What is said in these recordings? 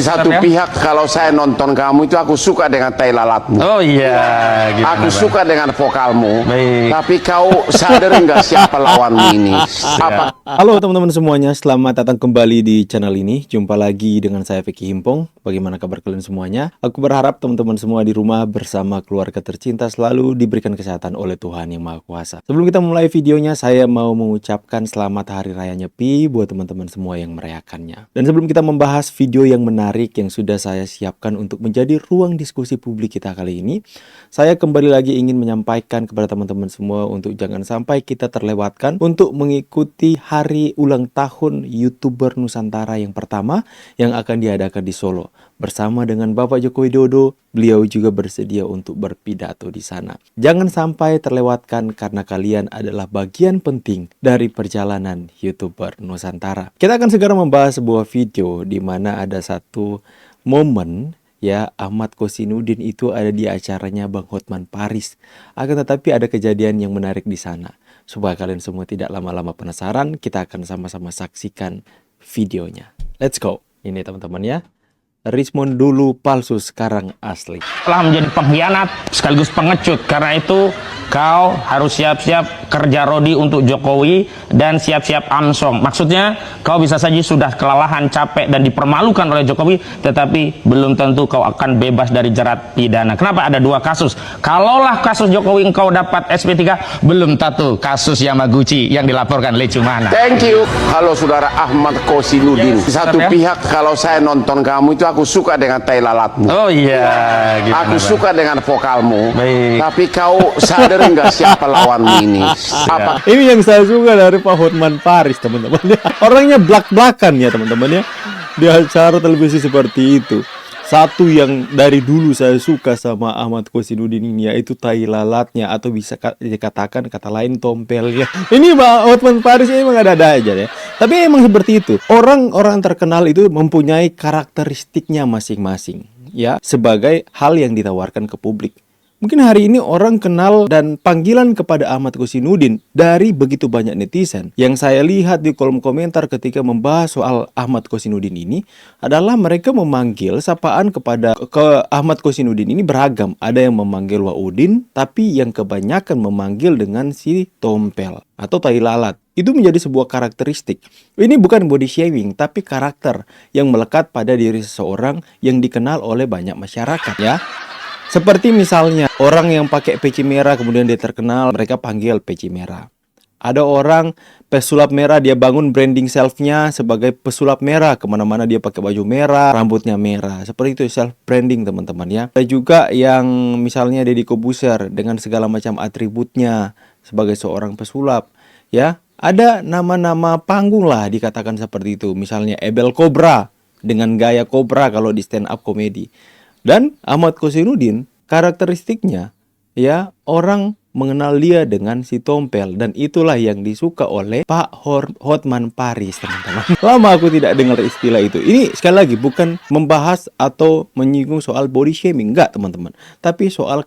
Satu pihak kalau saya nonton kamu itu aku suka dengan tai lalatmu. Oh iya, gimana, aku Bang? suka dengan vokalmu. Baik. Tapi kau sadar nggak siapa lawanmu ini? Apa? Halo teman-teman semuanya, selamat datang kembali di channel ini. Jumpa lagi dengan saya Vicky Himpong. Bagaimana kabar kalian semuanya? Aku berharap teman-teman semua di rumah bersama keluarga tercinta selalu diberikan kesehatan oleh Tuhan Yang Maha Kuasa. Sebelum kita mulai videonya, saya mau mengucapkan selamat Hari Raya Nyepi buat teman-teman semua yang merayakannya. Dan sebelum kita membahas video yang menarik yang sudah saya siapkan untuk menjadi ruang diskusi publik kita kali ini, saya kembali lagi ingin menyampaikan kepada teman-teman semua untuk jangan sampai kita terlewatkan untuk mengikuti hari ulang tahun YouTuber Nusantara yang pertama yang akan diadakan di Solo bersama dengan Bapak Joko Widodo. Beliau juga bersedia untuk berpidato di sana. Jangan sampai terlewatkan karena kalian adalah bagian penting dari perjalanan YouTuber Nusantara. Kita akan segera membahas sebuah video di mana ada satu momen ya, Ahmad Kosinudin itu ada di acaranya Bang Hotman Paris. Akan tetapi ada kejadian yang menarik di sana. Supaya kalian semua tidak lama-lama penasaran, kita akan sama-sama saksikan videonya. Let's go. Ini teman-teman ya. Rismond dulu palsu, sekarang asli. Telah menjadi pengkhianat sekaligus pengecut. Karena itu kau harus siap-siap kerja rodi untuk Jokowi dan siap-siap amsong. Maksudnya kau bisa saja sudah kelelahan, capek dan dipermalukan oleh Jokowi, tetapi belum tentu kau akan bebas dari jerat pidana. Kenapa ada dua kasus? Kalaulah kasus Jokowi engkau dapat SP3, belum tentu kasus Yamaguchi yang dilaporkan oleh Cumana. Thank you. Halo saudara Ahmad Kosinudin. Satu pihak kalau saya nonton kamu itu aku suka dengan tai lalatmu. Oh iya, gimana, aku Bang? suka dengan vokalmu. Baik. Tapi kau sadar nggak siapa lawanmu ini? Apa? Ini yang saya suka dari Pak Hotman Paris, teman-teman. Orangnya blak-blakan ya, teman-teman ya. Di acara televisi seperti itu. Satu yang dari dulu saya suka sama Ahmad Kosinudin ini yaitu tai lalatnya, atau bisa dikatakan kata lain tompelnya. Ini Pak Hotman Paris ini emang ada-ada aja ya. Tapi emang seperti itu. Orang-orang terkenal itu mempunyai karakteristiknya masing-masing ya, sebagai hal yang ditawarkan ke publik. Mungkin hari ini orang kenal dan panggilan kepada Ahmad Kosinudin dari begitu banyak netizen. Yang saya lihat di kolom komentar ketika membahas soal Ahmad Kosinudin ini adalah mereka memanggil sapaan kepada Ahmad Kosinudin ini beragam. Ada yang memanggil Waudin, tapi yang kebanyakan memanggil dengan si tompel atau tai lalat. Itu menjadi sebuah karakteristik. Ini bukan body shaming, tapi karakter yang melekat pada diri seseorang yang dikenal oleh banyak masyarakat ya. Seperti misalnya orang yang pakai peci merah kemudian dia terkenal, mereka panggil peci merah. Ada orang pesulap merah, dia bangun branding self-nya sebagai pesulap merah. Kemana-mana dia pakai baju merah, rambutnya merah. Seperti itu self branding teman-teman ya. Ada juga yang misalnya Deddy Corbuzier dengan segala macam atributnya sebagai seorang pesulap ya. Ada nama-nama panggung lah dikatakan seperti itu. Misalnya Ebel Cobra dengan gaya Cobra kalau di stand up comedy. Dan Ahmad Kosinudin karakteristiknya ya, orang mengenal dia dengan si tompel, dan itulah yang disuka oleh Pak Hotman Paris, teman-teman. Lama aku tidak dengar istilah itu. Ini sekali lagi bukan membahas atau menyinggung soal body shaming, enggak teman-teman, tapi soal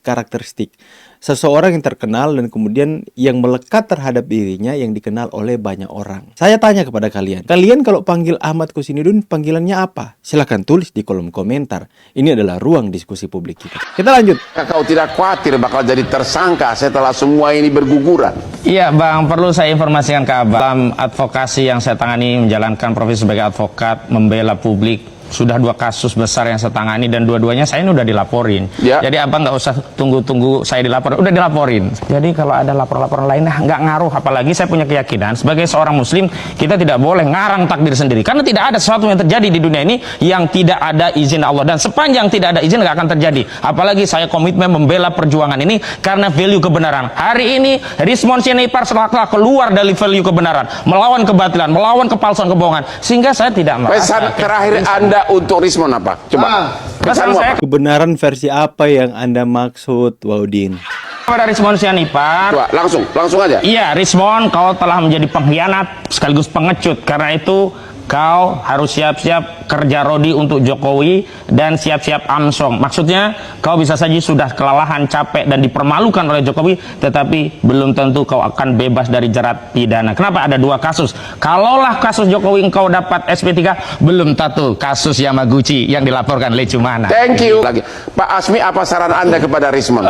karakteristik seseorang yang terkenal dan kemudian yang melekat terhadap dirinya yang dikenal oleh banyak orang. Saya tanya kepada kalian kalau panggil Ahmad Kosinudin panggilannya apa? Silahkan tulis di kolom komentar. Ini adalah ruang diskusi publik kita. Kita lanjut. Kau tidak khawatir bakal jadi tersangka setelah semua ini berguguran? Iya Bang, perlu saya informasikan ke Abang. Dalam advokasi yang saya tangani, menjalankan profesi sebagai advokat, membela publik, sudah 2 kasus besar yang saya tangani dan dua-duanya saya ini udah dilaporin. Ya. Jadi Abang nggak usah tunggu-tunggu saya dilaporin, udah dilaporin. Jadi kalau ada laporan-laporan lain, nggak ngaruh. Apalagi saya punya keyakinan sebagai seorang muslim, kita tidak boleh ngarang takdir sendiri. Karena tidak ada sesuatu yang terjadi di dunia ini yang tidak ada izin Allah. Dan sepanjang tidak ada izin, nggak akan terjadi. Apalagi saya komitmen membela perjuangan ini karena value kebenaran. Hari ini Rismond Sianipar telah keluar dari value kebenaran, melawan kebatilan, melawan kepalsuan, kebohongan. Sehingga saya tidak merasa. Pesan terakhir Anda untuk Rismond apa? Coba. Pesan saya Kebenaran versi apa yang Anda maksud, Waudin? kepada Rismond Sianipar. Coba langsung aja. Iya, Rismond, kau telah menjadi pengkhianat sekaligus pengecut. Karena itu kau harus siap-siap kerja rodi untuk Jokowi dan siap-siap amsong. Maksudnya kau bisa saja sudah kelelahan, capek dan dipermalukan oleh Jokowi, tetapi belum tentu kau akan bebas dari jerat pidana. Kenapa? Ada 2 kasus. Kalaulah kasus Jokowi engkau dapat SP3, belum tentu kasus Yamaguchi yang dilaporkan Lecumana. Thank you. Lagi. Pak Asmi, apa saran Anda kepada Rismon?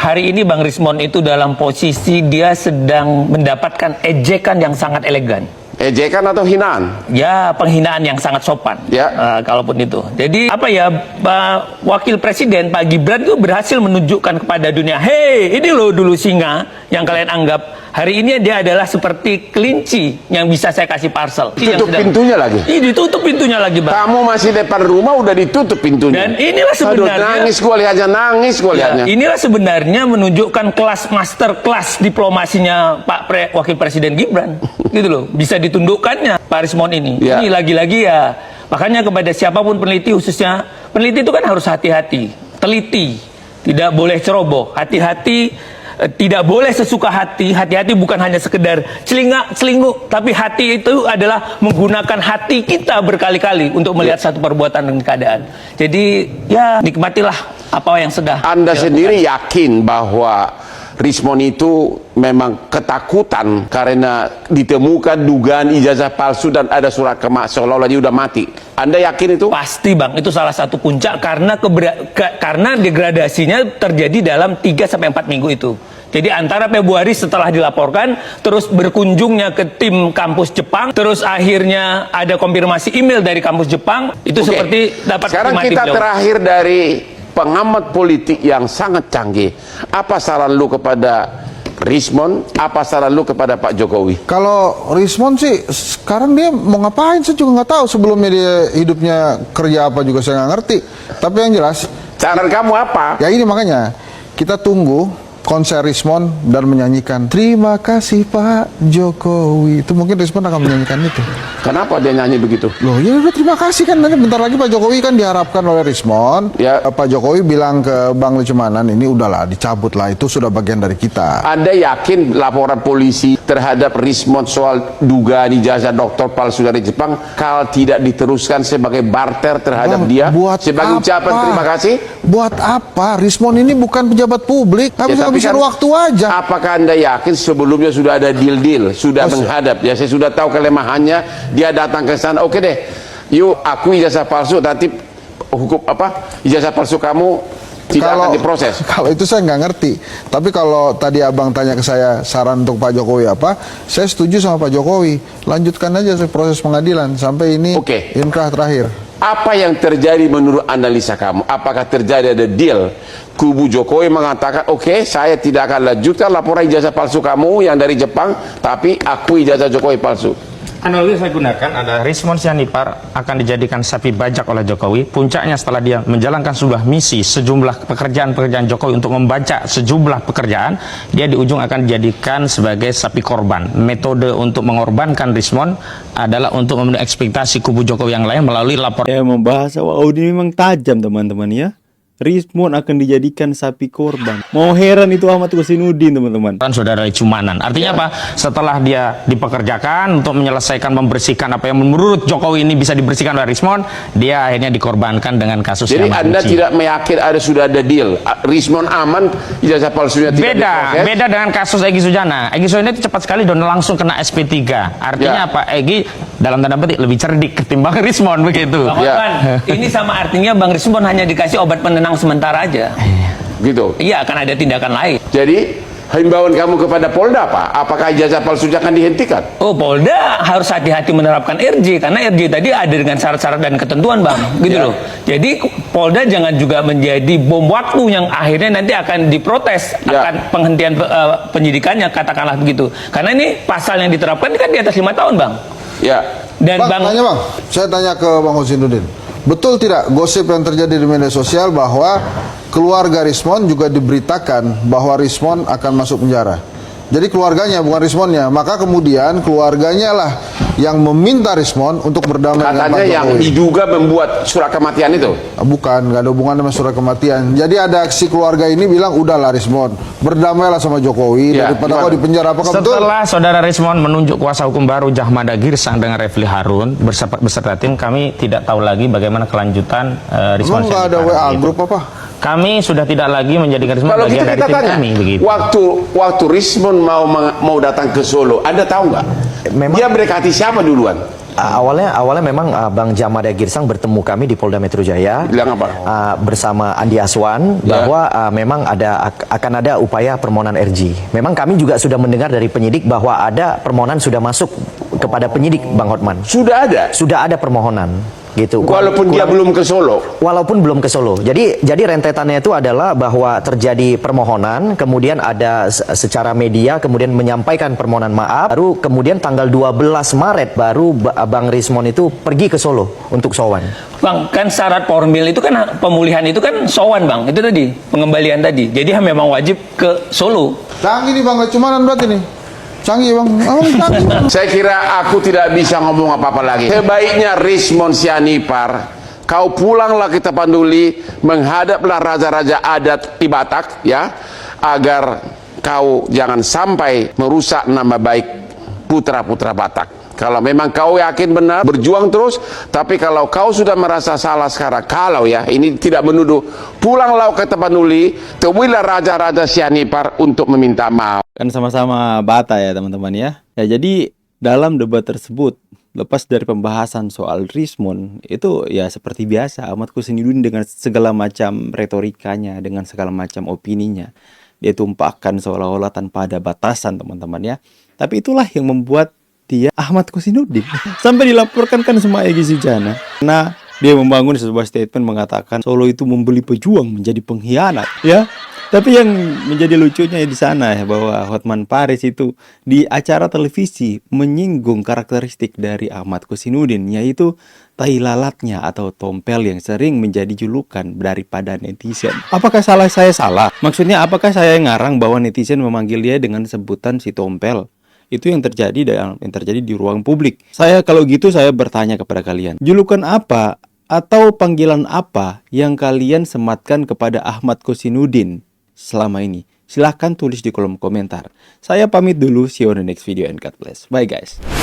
Hari ini Bang Rismon itu dalam posisi dia sedang mendapatkan ejekan yang sangat elegan. Ejekan atau hinaan? Ya, penghinaan yang sangat sopan. Ya. Kalaupun itu. Jadi apa ya, Pak Wakil Presiden Pak Gibran itu berhasil menunjukkan kepada dunia, hei, ini loh dulu singa yang kalian anggap. Hari ini dia adalah seperti kelinci yang bisa saya kasih parcel. Tutup pintunya lagi? Iya, ditutup pintunya lagi, Bang. Kamu masih depan rumah udah ditutup pintunya. Dan inilah sebenarnya. Aduh, nangis gua lihatnya, nangis gua lihatnya. Inilah sebenarnya menunjukkan kelas master kelas diplomasinya Pak Wakil Presiden Gibran. Gitu loh, bisa ditundukkannya Pak Rismon ini. Ya. Ini lagi-lagi ya. Makanya kepada siapapun peneliti, khususnya peneliti itu kan harus hati-hati, teliti, tidak boleh ceroboh, hati-hati. Tidak boleh sesuka hati. Hati-hati bukan hanya sekedar celingak-celinguk, tapi hati itu adalah menggunakan hati kita berkali-kali untuk melihat satu perbuatan dan keadaan. Jadi ya nikmatilah apa yang sudah Anda sendiri yakin bahwa Rismon itu memang ketakutan karena ditemukan dugaan ijazah palsu dan ada surat kemak seolah-olah dia udah mati. Anda yakin itu? Pasti, Bang, itu salah satu puncak karena degradasinya terjadi dalam 3-4 minggu itu. Jadi antara Februari setelah dilaporkan, terus berkunjungnya ke tim kampus Jepang, terus akhirnya ada konfirmasi email dari kampus Jepang, itu seperti dapat sekarang mati kita beliau. terakhir dari pengamat politik yang sangat canggih. Apa saran lu kepada Rismon? Apa saran lu kepada Pak Jokowi? Kalau Rismon sih sekarang dia mau ngapain saya juga nggak tahu. Sebelumnya dia hidupnya kerja apa juga saya nggak ngerti. Tapi yang jelas, Saran kamu apa? ya ini makanya kita tunggu konser Rismon dan menyanyikan terima kasih Pak Jokowi. Itu mungkin Rismon akan menyanyikan itu. Kenapa dia nyanyi begitu? Loh ya udah terima kasih kan, nanti bentar lagi Pak Jokowi kan diharapkan oleh Rismon. Ya. Pak Jokowi bilang ke Bang Lecumanan, ini udahlah dicabut lah, itu sudah bagian dari kita. Anda yakin laporan polisi terhadap Rismon soal dugaan ijazah doktor palsu dari Jepang kalau tidak diteruskan sebagai barter terhadap Bang, dia buat sebagai ucapan apa? terima kasih? Buat apa? Rismon ini bukan pejabat publik, Ya, bisa tapi habisin kan, waktu aja. apakah Anda yakin sebelumnya sudah ada deal-deal, sudah menghadap? Ya, saya sudah tahu kelemahannya. Dia datang ke sana, oke deh, yuk aku ijazah palsu, nanti hukum apa? Ijazah palsu kamu tidak akan diproses. Kalau itu saya nggak ngerti. Tapi kalau tadi abang tanya ke saya saran untuk Pak Jokowi apa, saya setuju sama Pak Jokowi. Lanjutkan aja proses pengadilan sampai ini Oke. inkrah terakhir. Apa yang terjadi menurut analisa kamu? Apakah terjadi ada deal? Kubu Jokowi mengatakan, oke, saya tidak akan lanjutkan laporan ijazah palsu kamu yang dari Jepang, tapi aku ijazah Jokowi palsu. Analogi saya gunakan ada Rismon Sianipar akan dijadikan sapi bajak oleh Jokowi. Puncaknya setelah dia menjalankan sebuah misi, sejumlah pekerjaan-pekerjaan Jokowi untuk membaca sejumlah pekerjaan, dia di ujung akan dijadikan sebagai sapi korban. Metode untuk mengorbankan Rismon adalah untuk memenuhi ekspektasi kubu Jokowi yang lain melalui laporan. Ya membahas, wow ini memang tajam teman-teman ya. Rismon akan dijadikan sapi korban. Mau heran itu Ahmad Kosinudin teman-teman. Saudara Lecumanan. Artinya apa? Setelah dia dipekerjakan untuk menyelesaikan, membersihkan apa yang menurut Jokowi ini bisa dibersihkan oleh Rismon, dia akhirnya dikorbankan dengan kasus Jadi Yamaguchi. Anda tidak meyakin sudah ada deal? Rismon aman, ijazah palsunya tidak diproses? Beda dengan kasus Egy Sujana. Egy Sujana itu cepat sekali dan langsung kena SP3. Artinya Ya. apa? Egy dalam tanda petik lebih cerdik ketimbang Rismon begitu. Bang Ya. Hotman, ini sama artinya Bang Rismon hanya dikasih obat penenang sementara aja. Gitu. Iya, akan ada tindakan lain. Jadi himbauan kamu kepada Polda apa? Apakah ijazah palsunya akan dihentikan? Oh, Polda harus hati-hati menerapkan RJ karena RJ tadi ada dengan syarat-syarat dan ketentuan, Bang. Gitu Ya. loh. Jadi Polda jangan juga menjadi bom waktu yang akhirnya nanti akan diprotes Ya. akan penghentian penyidikannya, katakanlah begitu. Karena ini pasal yang diterapkan kan di atas 5 tahun, Bang. Ya. Dan Bang, tanya Bang, saya tanya ke Bang Kosinudin. Betul tidak gosip yang terjadi di media sosial bahwa keluarga Rismon juga diberitakan bahwa Rismon akan masuk penjara? Jadi keluarganya bukan Rismonnya. Maka kemudian keluarganya lah yang meminta Rismon untuk berdamai dengan Pak Katanya yang Jokowi. diduga membuat surat kematian itu. Bukan, nggak ada hubungan sama surat kematian. Jadi ada aksi keluarga ini bilang, udahlah Rismon, berdamailah sama Jokowi Ya, daripada gimana? kau di penjara. Apakah betul? Setelah saudara Rismon menunjuk kuasa hukum baru Jahmada Girsang dengan Refli Harun beserta tim, kami tidak tahu lagi bagaimana kelanjutan Rismon. Emang nggak ada WA grup apa? Kami sudah tidak lagi menjadikan Rismon Kalau bagian gitu dari kita tim tanya, kami begitu. waktu Rismon mau datang ke Solo, Anda tahu nggak? Memang- Dia mendekati siapa duluan? Awalnya memang Bang Jahmada Girsang bertemu kami di Polda Metro Jaya. Bilang apa? Bersama Andi Aswan Ya. bahwa memang akan ada upaya permohonan RG. Memang kami juga sudah mendengar dari penyidik bahwa ada permohonan sudah masuk kepada penyidik, Bang Hotman. Sudah ada. Sudah ada permohonan gitu. Walaupun dia belum ke Solo. Walaupun belum ke Solo. Jadi rentetannya itu adalah bahwa terjadi permohonan, kemudian ada secara media, kemudian menyampaikan permohonan maaf, baru kemudian tanggal 12 Maret baru Bang Rismon itu pergi ke Solo untuk sowan. Bang, kan syarat formil itu kan pemulihan itu kan sowan, Bang. Itu tadi, pengembalian tadi. Jadi memang wajib ke Solo. Canggih nih Bang, cumanan berarti nih. Canggih Bang. Oh, canggih. Saya kira aku tidak bisa ngomong apa-apa lagi. Sebaiknya Rismon Sianipar, kau pulanglah ke Tapanuli, menghadaplah raja-raja adat di Batak, ya, agar kau jangan sampai merusak nama baik putra-putra Batak. Kalau memang kau yakin benar, berjuang terus. Tapi kalau kau sudah merasa salah sekarang, kalau ya, ini tidak menuduh, pulanglah ke Tapanuli, temuilah raja-raja Sianipar untuk meminta maaf. Kan sama-sama Bata ya teman-teman ya. Ya jadi dalam debat tersebut, lepas dari pembahasan soal Rismon, itu ya seperti biasa Ahmad Kosinudin dengan segala macam retorikanya, dengan segala macam opininya, dia tumpahkan seolah-olah tanpa ada batasan teman-teman ya. Tapi itulah yang membuat dia Ahmad Kosinudin sampai dilaporkan kan sama Egy Sujana. Nah, dia membangun sebuah statement mengatakan Solo itu membeli pejuang menjadi pengkhianat ya. Tapi yang menjadi lucunya di sana ya, bahwa Hotman Paris itu di acara televisi menyinggung karakteristik dari Ahmad Kosinudin, yaitu tai lalatnya atau tompel yang sering menjadi julukan daripada netizen. Apakah salah saya salah? Maksudnya apakah saya ngarang bahwa netizen memanggil dia dengan sebutan si tompel? Itu yang terjadi di ruang publik. Saya kalau gitu saya bertanya kepada kalian, julukan apa atau panggilan apa yang kalian sematkan kepada Ahmad Kosinudin selama ini? Silahkan tulis di kolom komentar. Saya pamit dulu, see you on the next video and God bless. Bye guys.